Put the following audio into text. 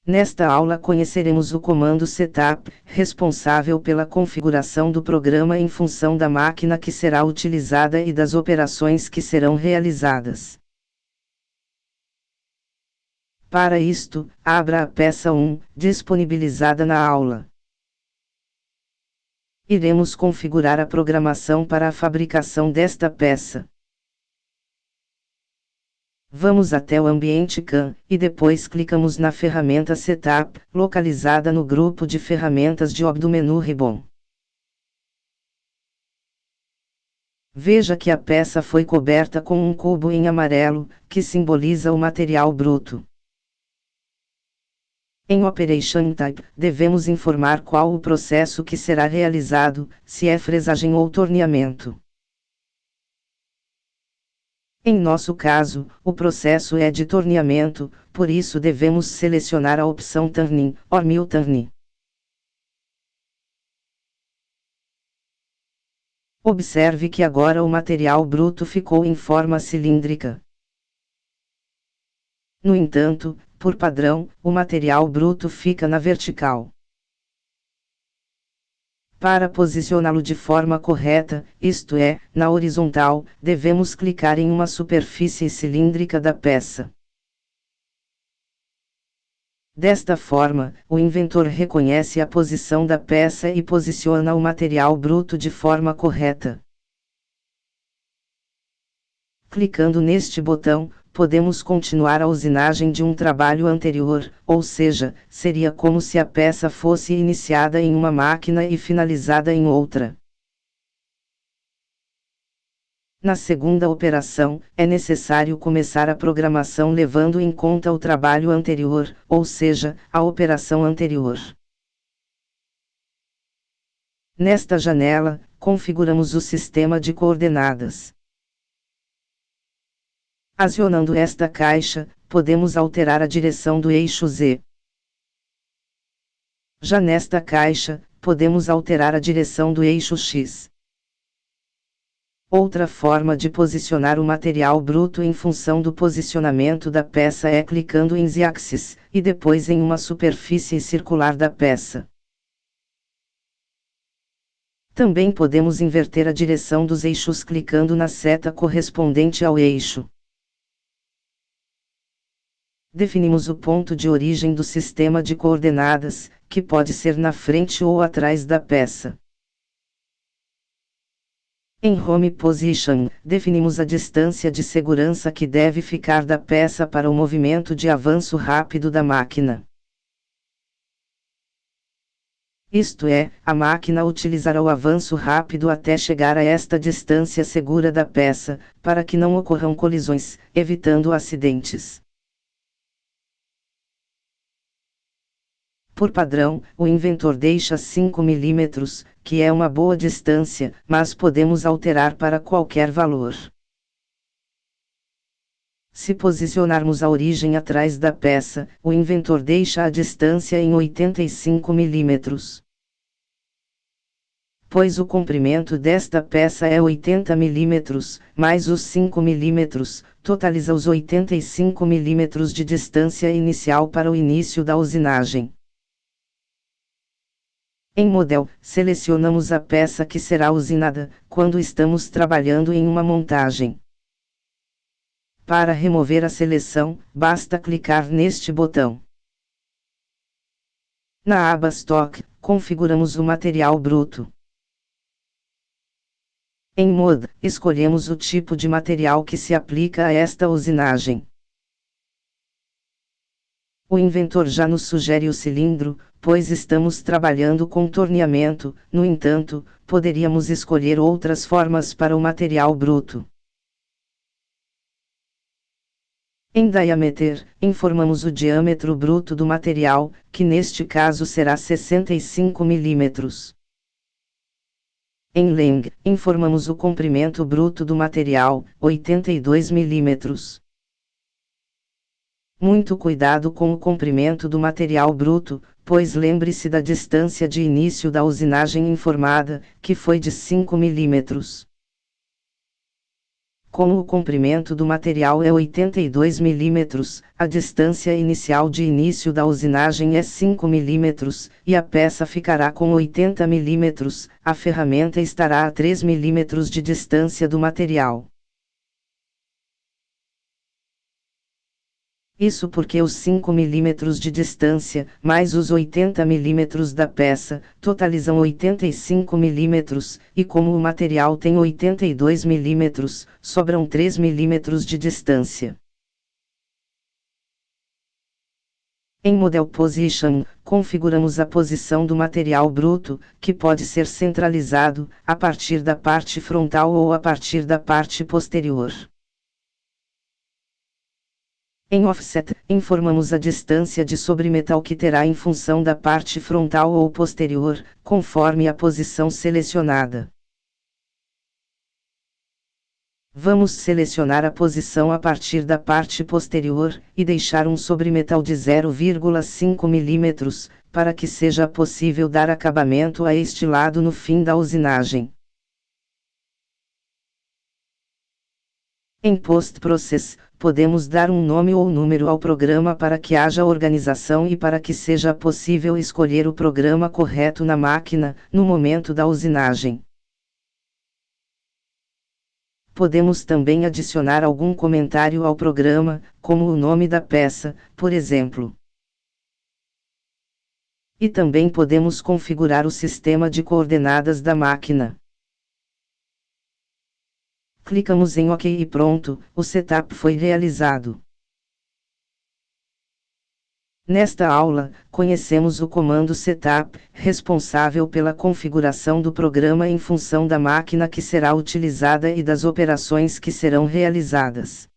Nesta aula conheceremos o comando setup, responsável pela configuração do programa em função da máquina que será utilizada e das operações que serão realizadas. Para isto, abra a peça 1, disponibilizada na aula. Iremos configurar a programação para a fabricação desta peça. Vamos até o ambiente CAM, e depois clicamos na ferramenta Setup, localizada no grupo de ferramentas de OB do menu Ribbon. Veja que a peça foi coberta com um cubo em amarelo, que simboliza o material bruto. Em Operation Type, devemos informar qual o processo que será realizado, se é fresagem ou torneamento. Em nosso caso, o processo é de torneamento, por isso devemos selecionar a opção Turning, or Mill Turn. Observe que agora o material bruto ficou em forma cilíndrica. No entanto, por padrão, o material bruto fica na vertical. Para posicioná-lo de forma correta, isto é, na horizontal, devemos clicar em uma superfície cilíndrica da peça. Desta forma, o inventor reconhece a posição da peça e posiciona o material bruto de forma correta. Clicando neste botão, podemos continuar a usinagem de um trabalho anterior, ou seja, seria como se a peça fosse iniciada em uma máquina e finalizada em outra. Na segunda operação, é necessário começar a programação levando em conta o trabalho anterior, ou seja, a operação anterior. Nesta janela, configuramos o sistema de coordenadas. Acionando esta caixa, podemos alterar a direção do eixo Z. Já nesta caixa, podemos alterar a direção do eixo X. Outra forma de posicionar o material bruto em função do posicionamento da peça é clicando em Z-axis, e depois em uma superfície circular da peça. Também podemos inverter a direção dos eixos clicando na seta correspondente ao eixo. Definimos o ponto de origem do sistema de coordenadas, que pode ser na frente ou atrás da peça. Em Home Position, definimos a distância de segurança que deve ficar da peça para o movimento de avanço rápido da máquina. Isto é, a máquina utilizará o avanço rápido até chegar a esta distância segura da peça, para que não ocorram colisões, evitando acidentes. Por padrão, o inventor deixa 5 mm, que é uma boa distância, mas podemos alterar para qualquer valor. Se posicionarmos a origem atrás da peça, o inventor deixa a distância em 85 mm. Pois o comprimento desta peça é 80 mm, mais os 5 mm, totaliza os 85 mm de distância inicial para o início da usinagem. Em Model, selecionamos a peça que será usinada, quando estamos trabalhando em uma montagem. Para remover a seleção, basta clicar neste botão. Na aba Stock, configuramos o material bruto. Em Mode, escolhemos o tipo de material que se aplica a esta usinagem. O inventor já nos sugere o cilindro, pois estamos trabalhando com torneamento, no entanto, poderíamos escolher outras formas para o material bruto. Em Diameter, informamos o diâmetro bruto do material, que neste caso será 65 mm. Em Length, informamos o comprimento bruto do material, 82 mm. Muito cuidado com o comprimento do material bruto, pois lembre-se da distância de início da usinagem informada, que foi de 5 mm. Como o comprimento do material é 82 mm, a distância inicial de início da usinagem é 5 mm, e a peça ficará com 80 mm, a ferramenta estará a 3 mm de distância do material. Isso porque os 5 mm de distância, mais os 80 mm da peça, totalizam 85 mm, e como o material tem 82 mm, sobram 3 mm de distância. Em Model Position, configuramos a posição do material bruto, que pode ser centralizado, a partir da parte frontal ou a partir da parte posterior. Em Offset, informamos a distância de sobremetal que terá em função da parte frontal ou posterior, conforme a posição selecionada. Vamos selecionar a posição a partir da parte posterior, e deixar um sobremetal de 0,5 mm, para que seja possível dar acabamento a este lado no fim da usinagem. Em Post-Process, podemos dar um nome ou número ao programa para que haja organização e para que seja possível escolher o programa correto na máquina, no momento da usinagem. Podemos também adicionar algum comentário ao programa, como o nome da peça, por exemplo. E também podemos configurar o sistema de coordenadas da máquina. Clicamos em OK e pronto, o setup foi realizado. Nesta aula, conhecemos o comando setup, responsável pela configuração do programa em função da máquina que será utilizada e das operações que serão realizadas.